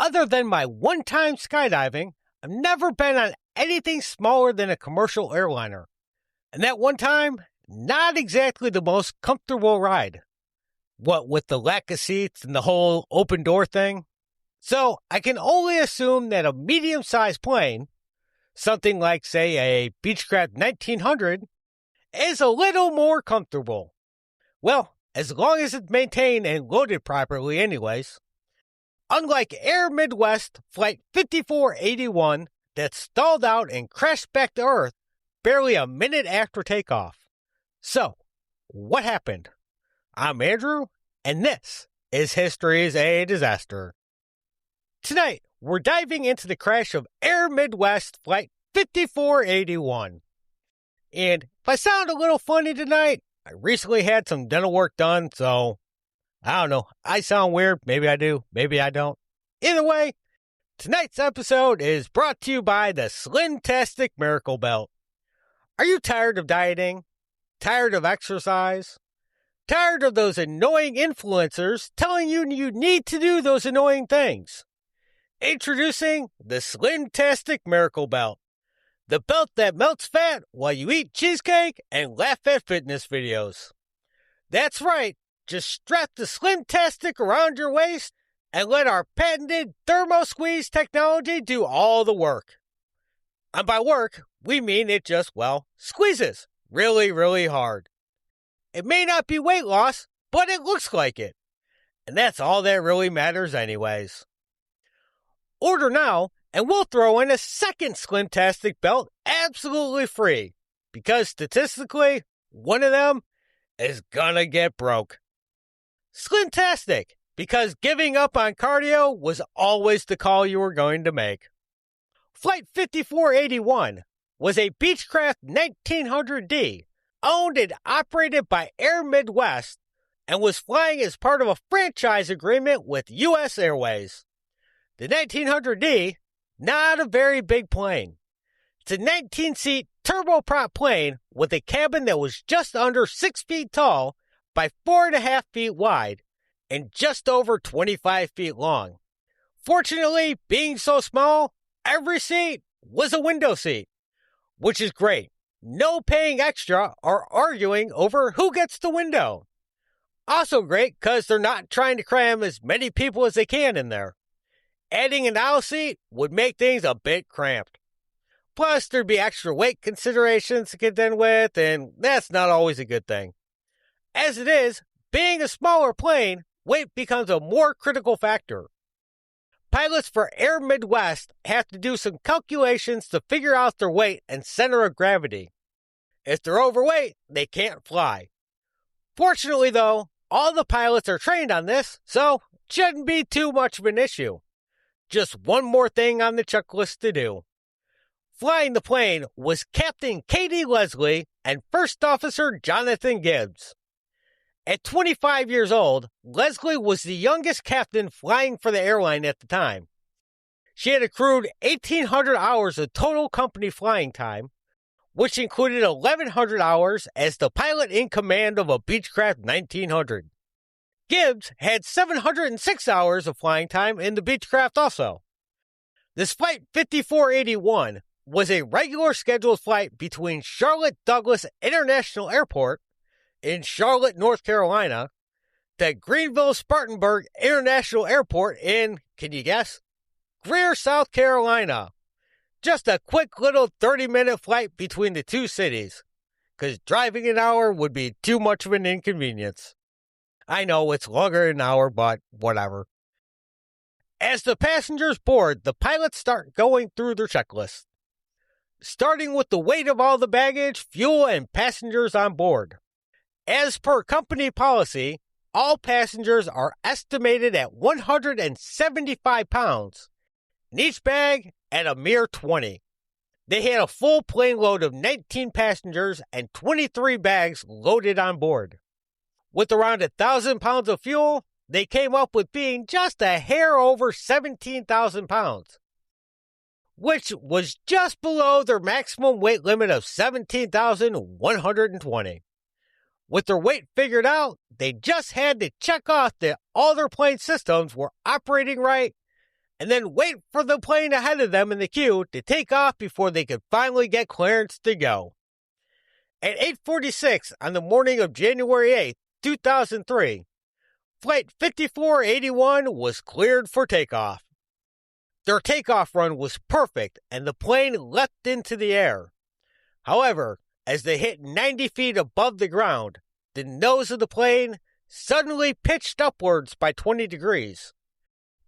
Other than my one-time skydiving, I've never been on anything smaller than a commercial airliner. And that one time, not exactly the most comfortable ride. What with the lack of seats and the whole open door thing. So I can only assume that a medium-sized plane, something like, say, a Beechcraft 1900, is a little more comfortable. Well, as long as it's maintained and loaded properly anyways. Unlike Air Midwest Flight 5481 that stalled out and crashed back to Earth barely a minute after takeoff. So, what happened? I'm Andrew, and this is History's a Disaster. Tonight, we're diving into the crash of Air Midwest Flight 5481. And if I sound a little funny tonight, I recently had some dental work done, so I don't know. I sound weird. Maybe I do. Maybe I don't. Either way, tonight's episode is brought to you by the Slimtastic Miracle Belt. Are you tired of dieting? Tired of exercise? Tired of those annoying influencers telling you you need to do those annoying things? Introducing the Slimtastic Miracle Belt. The belt that melts fat while you eat cheesecake and laugh at fitness videos. That's right. Just strap the Slimtastic around your waist and let our patented thermo squeeze technology do all the work. And by work, we mean it just, squeezes really, really hard. It may not be weight loss, but it looks like it. And that's all that really matters anyways. Order now, and we'll throw in a second Slimtastic belt absolutely free. Because statistically, one of them is gonna get broke. Slimtastic, because giving up on cardio was always the call you were going to make. Flight 5481 was a Beechcraft 1900D, owned and operated by Air Midwest, and was flying as part of a franchise agreement with U.S. Airways. The 1900D, not a very big plane. It's a 19-seat turboprop plane with a cabin that was just under 6 feet tall by 4.5 feet wide and just over 25 feet long. Fortunately, being so small, every seat was a window seat, which is great. No paying extra or arguing over who gets the window. Also great because they're not trying to cram as many people as they can in there. Adding an aisle seat would make things a bit cramped. Plus, there'd be extra weight considerations to contend with, and that's not always a good thing. As it is, being a smaller plane, weight becomes a more critical factor. Pilots for Air Midwest have to do some calculations to figure out their weight and center of gravity. If they're overweight, they can't fly. Fortunately, though, all the pilots are trained on this, so it shouldn't be too much of an issue. Just one more thing on the checklist to do. Flying the plane was Captain Katie Leslie and First Officer Jonathan Gibbs. At 25 years old, Leslie was the youngest captain flying for the airline at the time. She had accrued 1,800 hours of total company flying time, which included 1,100 hours as the pilot in command of a Beechcraft 1900. Gibbs had 706 hours of flying time in the Beechcraft also. This Flight 5481 was a regular scheduled flight between Charlotte Douglas International Airport in Charlotte, North Carolina, to Greenville Spartanburg International Airport in, can you guess? Greer, South Carolina. Just a quick little 30-minute flight between the two cities, because driving an hour would be too much of an inconvenience. I know it's longer than an hour, but whatever. As the passengers board, the pilots start going through their checklist, starting with the weight of all the baggage, fuel, and passengers on board. As per company policy, all passengers are estimated at 175 pounds, and each bag at a mere 20. They had a full plane load of 19 passengers and 23 bags loaded on board. With around 1,000 pounds of fuel, they came up with being just a hair over 17,000 pounds, which was just below their maximum weight limit of 17,120. With their weight figured out, they just had to check off that all their plane systems were operating right and then wait for the plane ahead of them in the queue to take off before they could finally get clearance to go. At 8:46 on the morning of January 8, 2003, Flight 5481 was cleared for takeoff. Their takeoff run was perfect and the plane leapt into the air. However, as they hit 90 feet above the ground, the nose of the plane suddenly pitched upwards by 20 degrees.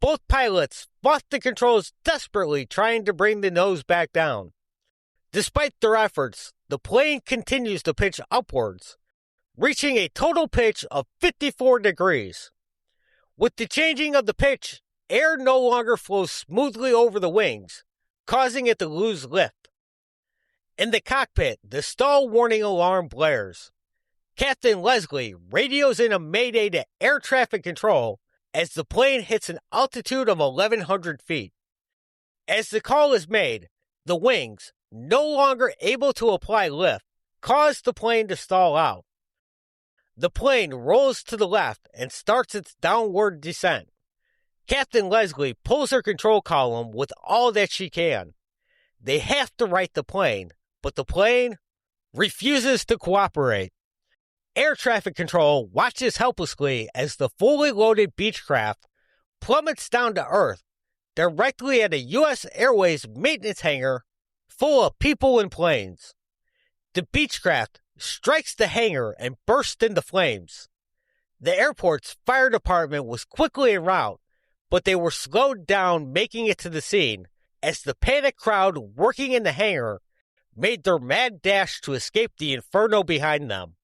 Both pilots fought the controls desperately trying to bring the nose back down. Despite their efforts, the plane continues to pitch upwards, reaching a total pitch of 54 degrees. With the changing of the pitch, air no longer flows smoothly over the wings, causing it to lose lift. In the cockpit, the stall warning alarm blares. Captain Leslie radios in a mayday to air traffic control as the plane hits an altitude of 1,100 feet. As the call is made, the wings, no longer able to apply lift, cause the plane to stall out. The plane rolls to the left and starts its downward descent. Captain Leslie pulls her control column with all that she can. They have to right the plane, but the plane refuses to cooperate. Air traffic control watches helplessly as the fully loaded Beechcraft plummets down to earth, directly at a U.S. Airways maintenance hangar full of people and planes. The Beechcraft strikes the hangar and bursts into flames. The airport's fire department was quickly en route, but they were slowed down making it to the scene as the panicked crowd working in the hangar made their mad dash to escape the inferno behind them.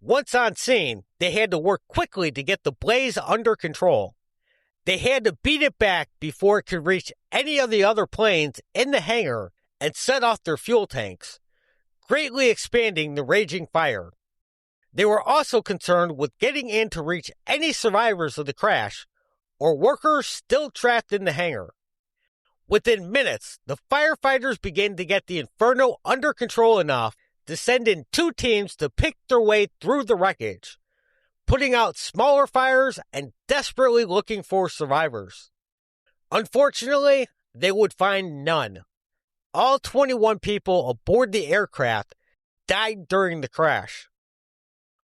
Once on scene, they had to work quickly to get the blaze under control. They had to beat it back before it could reach any of the other planes in the hangar and set off their fuel tanks, greatly expanding the raging fire. They were also concerned with getting in to reach any survivors of the crash or workers still trapped in the hangar. Within minutes, the firefighters began to get the inferno under control enough to send in 2 teams to pick their way through the wreckage, putting out smaller fires and desperately looking for survivors. Unfortunately, they would find none. All 21 people aboard the aircraft died during the crash.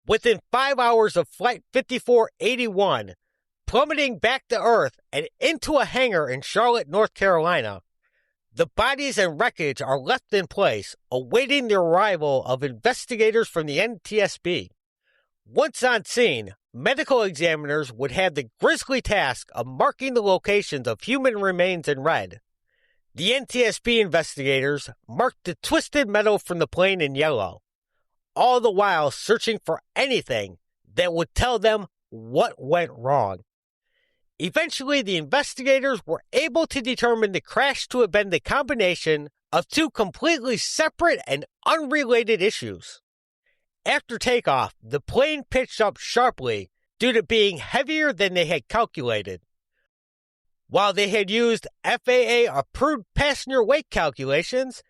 Within 5 hours of Flight 5481 plummeting back to Earth and into a hangar in Charlotte, North Carolina, the bodies and wreckage are left in place, awaiting the arrival of investigators from the NTSB. Once on scene, medical examiners would have the grisly task of marking the locations of human remains in red. The NTSB investigators marked the twisted metal from the plane in yellow, all the while searching for anything that would tell them what went wrong. Eventually, the investigators were able to determine the crash to have been the combination of 2 completely separate and unrelated issues. After takeoff, the plane pitched up sharply due to being heavier than they had calculated. While they had used FAA-approved passenger weight calculations,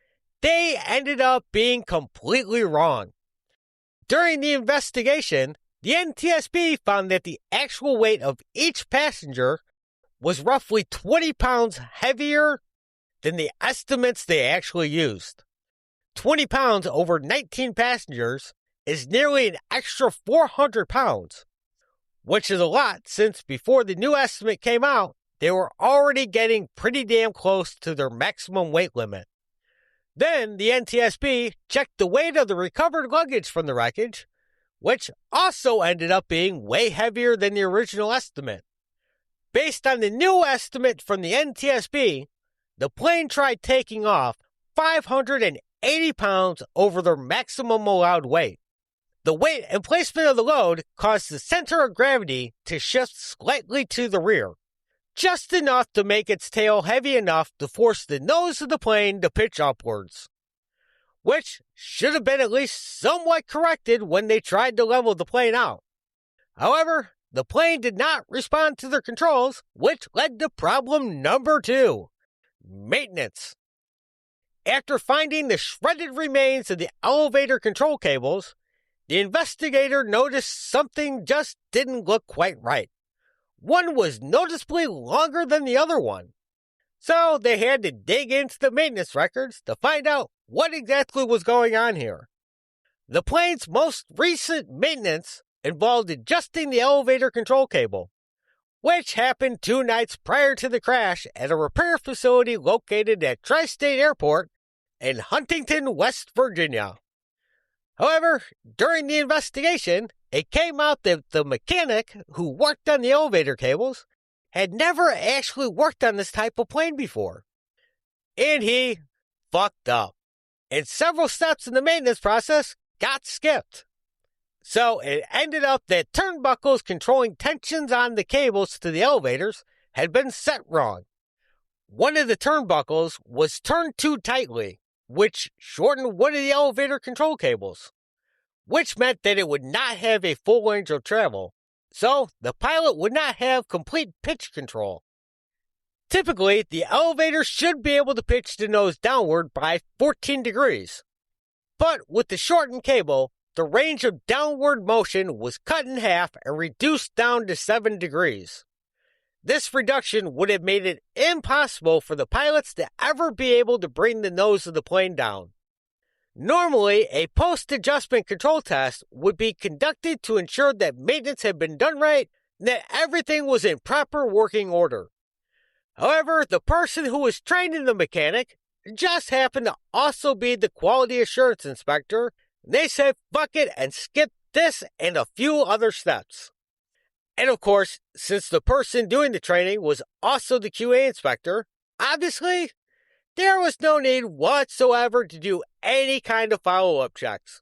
they ended up being completely wrong. During the investigation, the NTSB found that the actual weight of each passenger was roughly 20 pounds heavier than the estimates they actually used. 20 pounds over 19 passengers is nearly an extra 400 pounds, which is a lot since before the new estimate came out, they were already getting pretty damn close to their maximum weight limit. Then the NTSB checked the weight of the recovered luggage from the wreckage, which also ended up being way heavier than the original estimate. Based on the new estimate from the NTSB, the plane tried taking off 580 pounds over their maximum allowed weight. The weight and placement of the load caused the center of gravity to shift slightly to the rear, just enough to make its tail heavy enough to force the nose of the plane to pitch upwards, which should have been at least somewhat corrected when they tried to level the plane out. However, the plane did not respond to their controls, which led to problem number 2, maintenance. After finding the shredded remains of the elevator control cables, the investigator noticed something just didn't look quite right. one was noticeably longer than the other one. So they had to dig into the maintenance records to find out what exactly was going on here. The plane's most recent maintenance involved adjusting the elevator control cable, which happened 2 nights prior to the crash at a repair facility located at Tri-State Airport in Huntington, West Virginia. However, during the investigation, it came out that the mechanic who worked on the elevator cables had never actually worked on this type of plane before. And he fucked up. And several steps in the maintenance process got skipped. So it ended up that turnbuckles controlling tensions on the cables to the elevators had been set wrong. One of the turnbuckles was turned too tightly, which shortened one of the elevator control cables, which meant that it would not have a full range of travel, so the pilot would not have complete pitch control. Typically, the elevator should be able to pitch the nose downward by 14 degrees. But with the shortened cable, the range of downward motion was cut in half and reduced down to 7 degrees. This reduction would have made it impossible for the pilots to ever be able to bring the nose of the plane down. Normally, a post-adjustment control test would be conducted to ensure that maintenance had been done right and that everything was in proper working order. However, the person who was training the mechanic just happened to also be the quality assurance inspector, and they said fuck it and skipped this and a few other steps. And of course, since the person doing the training was also the QA inspector, obviously, there was no need whatsoever to do any kind of follow-up checks.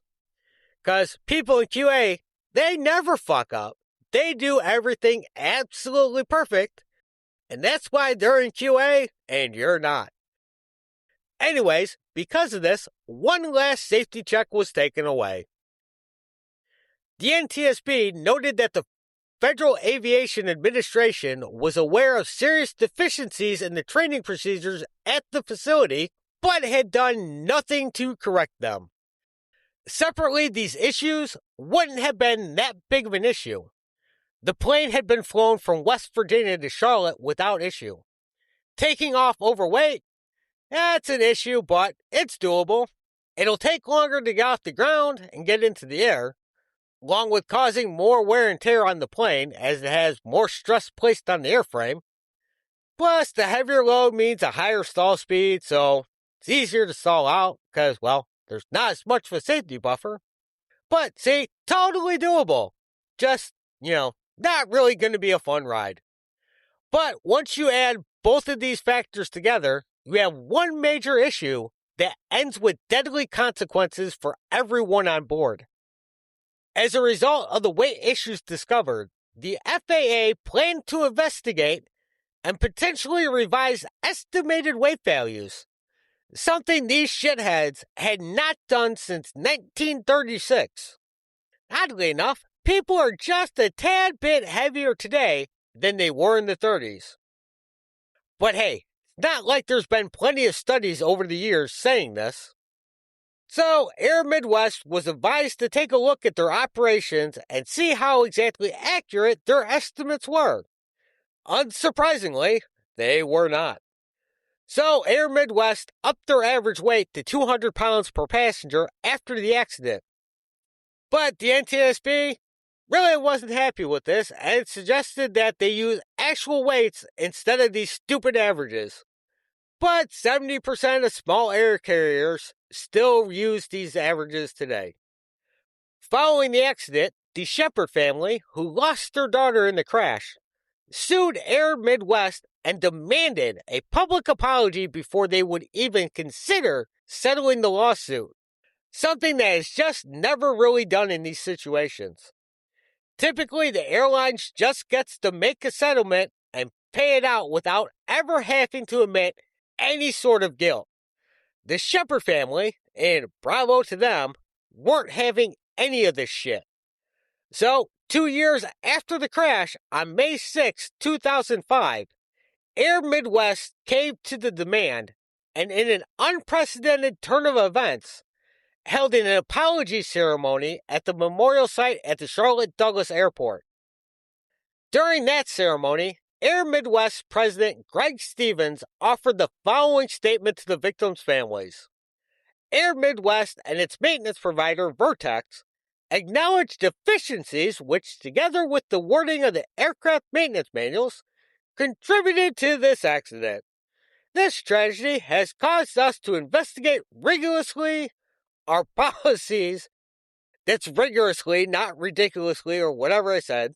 Because people in QA, they never fuck up. They do everything absolutely perfect, and that's why they're in QA and you're not. Anyways, because of this, one last safety check was taken away. The NTSB noted that the Federal Aviation Administration was aware of serious deficiencies in the training procedures at the facility, but had done nothing to correct them. Separately, these issues wouldn't have been that big of an issue. The plane had been flown from West Virginia to Charlotte without issue. Taking off overweight, that's an issue, but it's doable. It'll take longer to get off the ground and get into the air, along with causing more wear and tear on the plane as it has more stress placed on the airframe. Plus, the heavier load means a higher stall speed, so it's easier to stall out because, well, there's not as much of a safety buffer. But, see, totally doable. Just, not really going to be a fun ride. But once you add both of these factors together, you have one major issue that ends with deadly consequences for everyone on board. As a result of the weight issues discovered, the FAA planned to investigate and potentially revise estimated weight values, something these shitheads had not done since 1936. Oddly enough, people are just a tad bit heavier today than they were in the 30s. But hey, it's not like there's been plenty of studies over the years saying this. So, Air Midwest was advised to take a look at their operations and see how exactly accurate their estimates were. Unsurprisingly, they were not. So, Air Midwest upped their average weight to 200 pounds per passenger after the accident. But the NTSB really wasn't happy with this and suggested that they use actual weights instead of these stupid averages. But 70% of small air carriers still use these averages today. Following the accident, the Shepherd family, who lost their daughter in the crash, sued Air Midwest and demanded a public apology before they would even consider settling the lawsuit, something that is just never really done in these situations. Typically, the airlines just gets to make a settlement and pay it out without ever having to admit any sort of guilt. The Shepherd family, and bravo to them, weren't having any of this shit. So, 2 years after the crash, on May 6, 2005, Air Midwest caved to the demand and in an unprecedented turn of events, held an apology ceremony at the memorial site at the Charlotte Douglas Airport. During that ceremony, Air Midwest President Greg Stevens offered the following statement to the victims' families. Air Midwest and its maintenance provider, Vertex, acknowledged deficiencies which, together with the wording of the aircraft maintenance manuals, contributed to this accident. This tragedy has caused us to investigate rigorously our policies, that's rigorously, not ridiculously or whatever I said,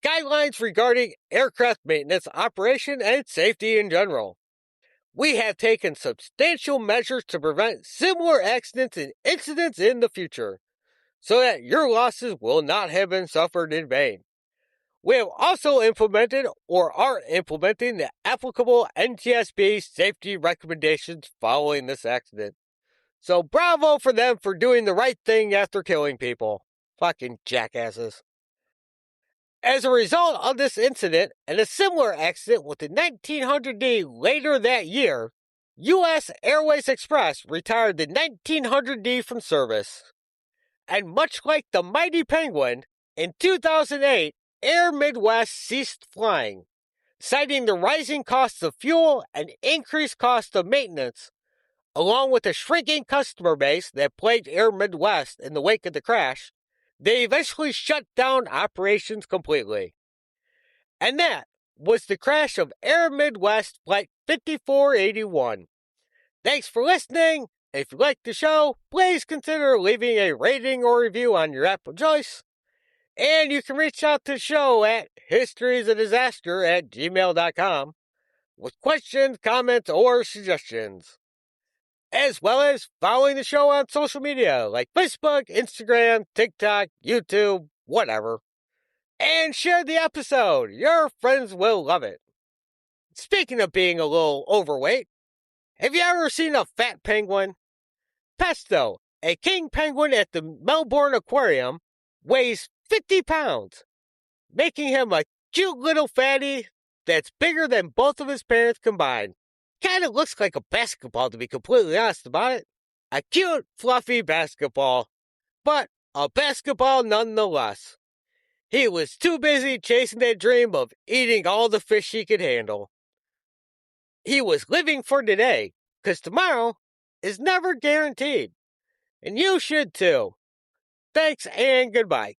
guidelines regarding aircraft maintenance, operation, and safety in general. We have taken substantial measures to prevent similar accidents and incidents in the future, so that your losses will not have been suffered in vain. We have also implemented or are implementing the applicable NTSB safety recommendations following this accident. So bravo for them for doing the right thing after killing people. Fucking jackasses. As a result of this incident and a similar accident with the 1900D later that year, U.S. Airways Express retired the 1900D from service. And much like the mighty Penguin, in 2008, Air Midwest ceased flying, citing the rising costs of fuel and increased costs of maintenance, along with a shrinking customer base that plagued Air Midwest in the wake of the crash. They eventually shut down operations completely. And that was the crash of Air Midwest Flight 5481. Thanks for listening. If you like the show, please consider leaving a rating or review on your app of choice. And you can reach out to the show at historiesofdisaster@gmail.com with questions, comments, or suggestions. As well as following the show on social media like Facebook, Instagram, TikTok, YouTube, whatever. And share the episode. Your friends will love it. Speaking of being a little overweight, have you ever seen a fat penguin? Pesto, a king penguin at the Melbourne Aquarium, weighs 50 pounds, making him a cute little fatty that's bigger than both of his parents combined. Kind of looks like a basketball, to be completely honest about it. A cute, fluffy basketball, but a basketball nonetheless. He was too busy chasing that dream of eating all the fish he could handle. He was living for today, because tomorrow is never guaranteed. And you should too. Thanks and goodbye.